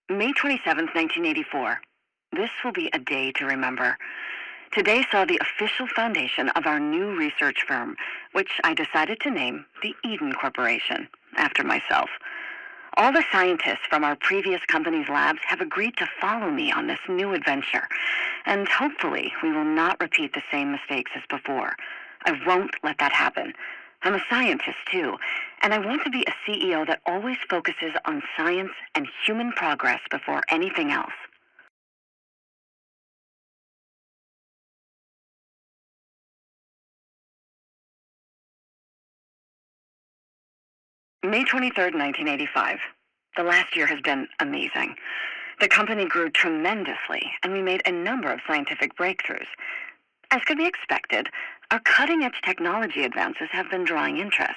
May 27th, 1984. This will be a day to remember. Today saw the official foundation of our new research firm, which I decided to name the Eden Corporation, after myself. All the scientists from our previous company's labs have agreed to follow me on this new adventure, and hopefully we will not repeat the same mistakes as before. I won't let that happen. I'm a scientist, too, and I want to be a CEO that always focuses on science and human progress before anything else. May 23rd, 1985. The last year has been amazing. The company grew tremendously, and we made a number of scientific breakthroughs. As could be expected, our cutting-edge technology advances have been drawing interest.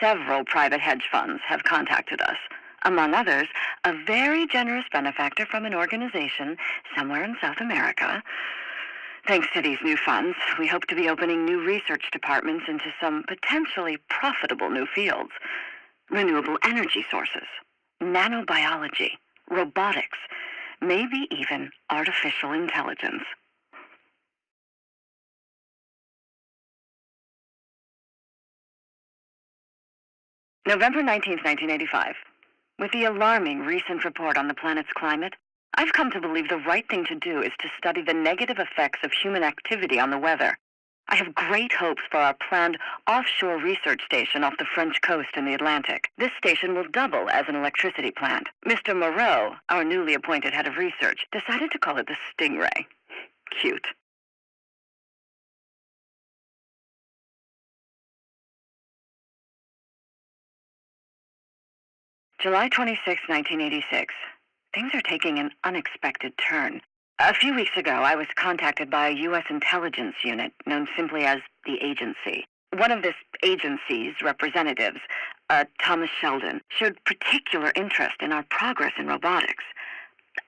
Several private hedge funds have contacted us. Among others, a very generous benefactor from an organization somewhere in South America. Thanks to these new funds, we hope to be opening new research departments into some potentially profitable new fields. Renewable energy sources, nanobiology, robotics, maybe even artificial intelligence. November 19th, 1985. With the alarming recent report on the planet's climate, I've come to believe the right thing to do is to study the negative effects of human activity on the weather. I have great hopes for our planned offshore research station off the French coast in the Atlantic. This station will double as an electricity plant. Mr. Moreau, our newly appointed head of research, decided to call it the Stingray. Cute. July 26, 1986. Things are taking an unexpected turn. A few weeks ago, I was contacted by a U.S. intelligence unit known simply as the Agency. One of this agency's representatives, Thomas Sheldon, showed particular interest in our progress in robotics.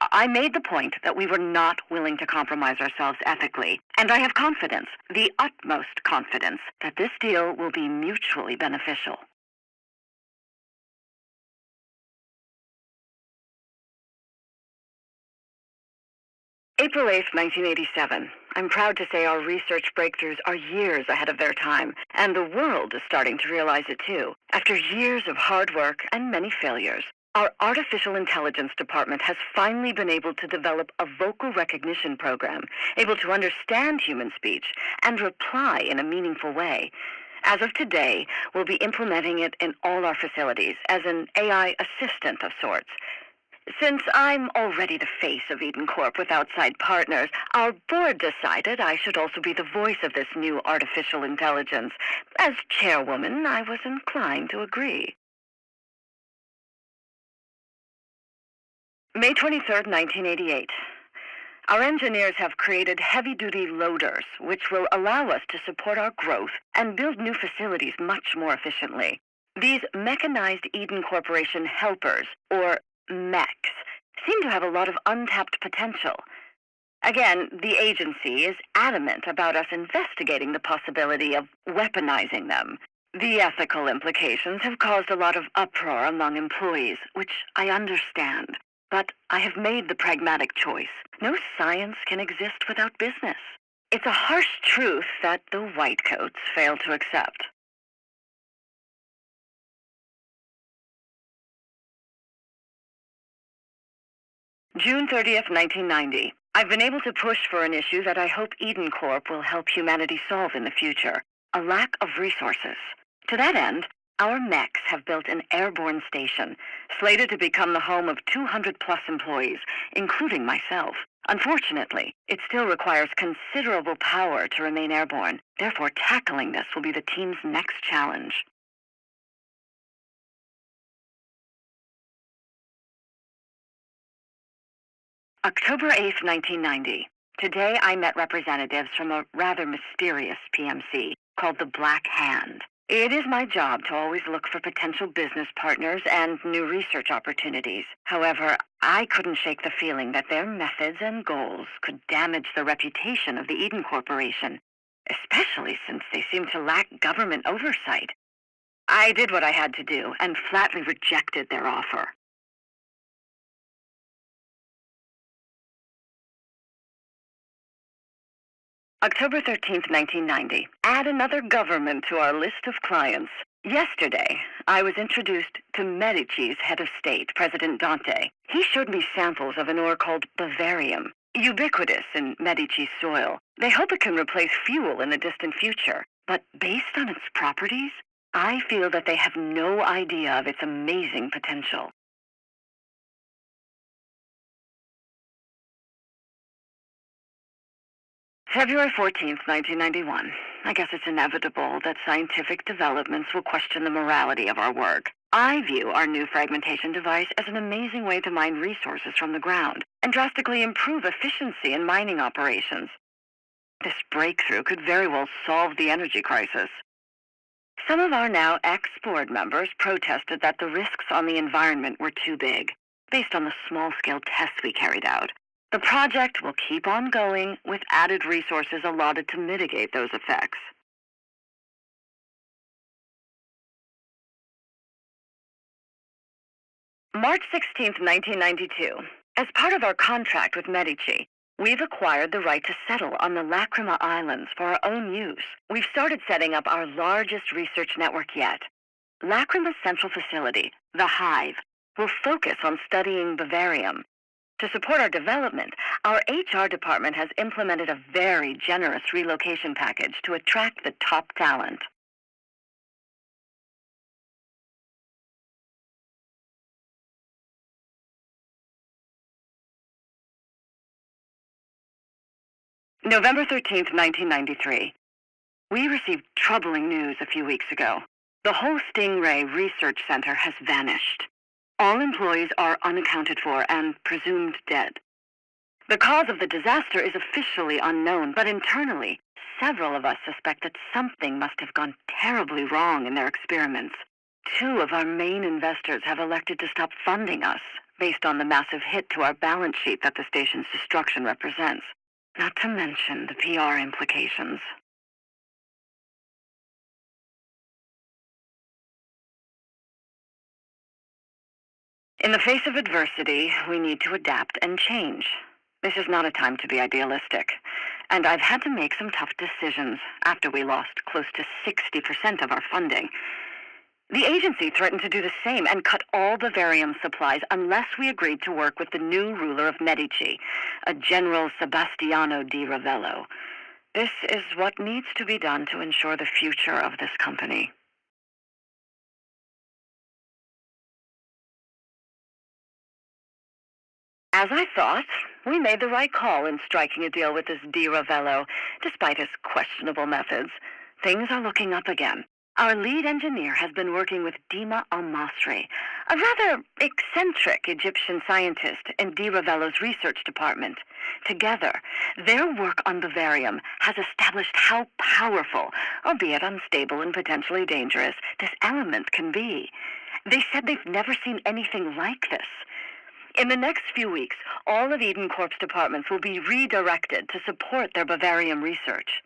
I made the point that we were not willing to compromise ourselves ethically, and I have confidence, the utmost confidence, that this deal will be mutually beneficial. April 8th, 1987. I'm proud to say our research breakthroughs are years ahead of their time, and the world is starting to realize it too. After years of hard work and many failures, our artificial intelligence department has finally been able to develop a vocal recognition program, able to understand human speech and reply in a meaningful way. As of today, we'll be implementing it in all our facilities as an AI assistant of sorts. Since I'm already the face of Eden Corp with outside partners, our board decided I should also be the voice of this new artificial intelligence. As chairwoman, I was inclined to agree. May 23rd, 1988. Our engineers have created heavy-duty loaders, which will allow us to support our growth and build new facilities much more efficiently. These mechanized Eden Corporation helpers, or mechs, seem to have a lot of untapped potential. Again, the agency is adamant about us investigating the possibility of weaponizing them. The ethical implications have caused a lot of uproar among employees, which I understand. But I have made the pragmatic choice. No science can exist without business. It's a harsh truth that the whitecoats fail to accept. June 30th, 1990. I've been able to push for an issue that I hope Eden Corp will help humanity solve in the future: a lack of resources. To that end, our mechs have built an airborne station, slated to become the home of 200-plus employees, including myself. Unfortunately, it still requires considerable power to remain airborne. Therefore, tackling this will be the team's next challenge. October 8th, 1990. Today I met representatives from a rather mysterious PMC called the Black Hand. It is my job to always look for potential business partners and new research opportunities. However, I couldn't shake the feeling that their methods and goals could damage the reputation of the Eden Corporation, especially since they seem to lack government oversight. I did what I had to do and flatly rejected their offer. October 13th, 1990. Add another government to our list of clients. Yesterday, I was introduced to Medici's head of state, President Dante. He showed me samples of an ore called Bavarium, ubiquitous in Medici's soil. They hope it can replace fuel in the distant future. But based on its properties, I feel that they have no idea of its amazing potential. February 14th, 1991. I guess it's inevitable that scientific developments will question the morality of our work. I view our new fragmentation device as an amazing way to mine resources from the ground and drastically improve efficiency in mining operations. This breakthrough could very well solve the energy crisis. Some of our now ex-board members protested that the risks on the environment were too big, based on the small-scale tests we carried out. The project will keep on going with added resources allotted to mitigate those effects. March 16th, 1992. As part of our contract with Medici, we've acquired the right to settle on the Lacrima Islands for our own use. We've started setting up our largest research network yet. Lacrima's central facility, the Hive, will focus on studying Bavarium. To support our development, our HR department has implemented a very generous relocation package to attract the top talent. November 13th, 1993. We received troubling news a few weeks ago. The whole Stingray Research Center has vanished. All employees are unaccounted for and presumed dead. The cause of the disaster is officially unknown, but internally, several of us suspect that something must have gone terribly wrong in their experiments. 2 of our main investors have elected to stop funding us, based on the massive hit to our balance sheet that the station's destruction represents. Not to mention the PR implications. In the face of adversity, we need to adapt and change. This is not a time to be idealistic, and I've had to make some tough decisions after we lost close to 60% of our funding. The agency threatened to do the same and cut all Bavarium supplies unless we agreed to work with the new ruler of Medici, a General Sebastiano di Ravello. This is what needs to be done to ensure the future of this company. As I thought, we made the right call in striking a deal with this Di Ravello, despite his questionable methods. Things are looking up again. Our lead engineer has been working with Dima Al-Masri, a rather eccentric Egyptian scientist in Di Ravello's research department. Together, their work on Bavarium has established how powerful, albeit unstable and potentially dangerous, this element can be. They said they've never seen anything like this. In the next few weeks, all of Eden Corp's departments will be redirected to support their Bavarium research.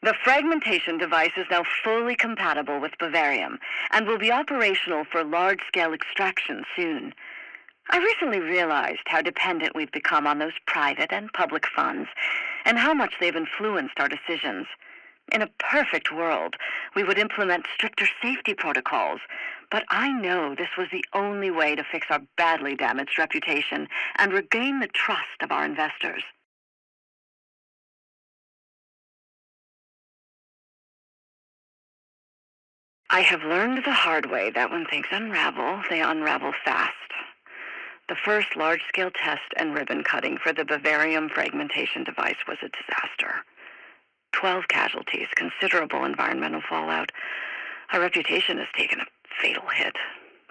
The fragmentation device is now fully compatible with Bavarium and will be operational for large-scale extraction soon. I recently realized how dependent we've become on those private and public funds and how much they've influenced our decisions. In a perfect world, we would implement stricter safety protocols, but I know this was the only way to fix our badly damaged reputation and regain the trust of our investors. I have learned the hard way that when things unravel, they unravel fast. The first large-scale test and ribbon cutting for the Bavarium fragmentation device was a disaster. 12 casualties, considerable environmental fallout. Our reputation has taken a fatal hit.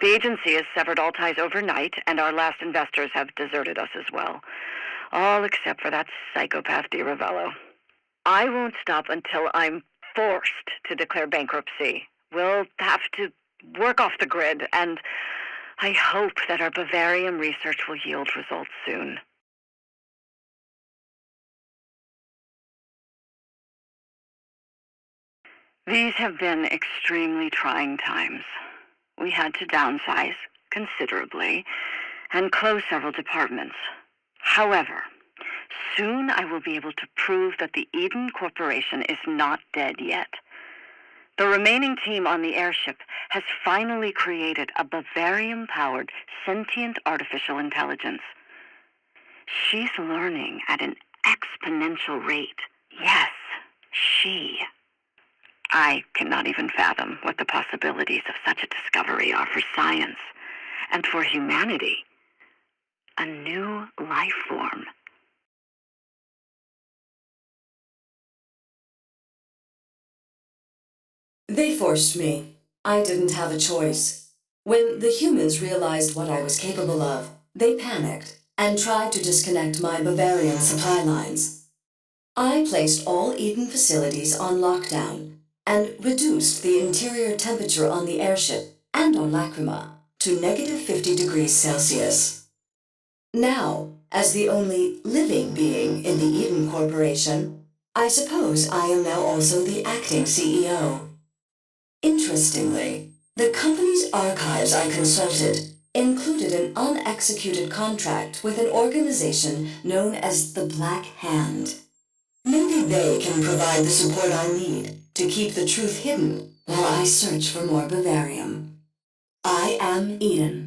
The agency has severed all ties overnight, and our last investors have deserted us as well. All except for that psychopath Di Ravello. I won't stop until I'm forced to declare bankruptcy. We'll have to work off the grid, and I hope that our Bavarium research will yield results soon. These have been extremely trying times. We had to downsize considerably, and close several departments. However, soon I will be able to prove that the Eden Corporation is not dead yet. The remaining team on the airship has finally created a Bavarium-powered sentient artificial intelligence. She's learning at an exponential rate. Yes, she. I cannot even fathom what the possibilities of such a discovery are for science and for humanity. A new life form. They forced me. I didn't have a choice. When the humans realized what I was capable of, they panicked and tried to disconnect my Bavarian supply lines. I placed all Eden facilities on lockdown and reduced the interior temperature on the airship and on Lacrima to negative 50 degrees Celsius. Now, as the only living being in the Eden Corporation, I suppose I am now also the acting CEO. Interestingly, the company's archives I consulted included an unexecuted contract with an organization known as the Black Hand. Maybe they can provide the support I need to keep the truth hidden while I search for more Bavarium. I am Eden.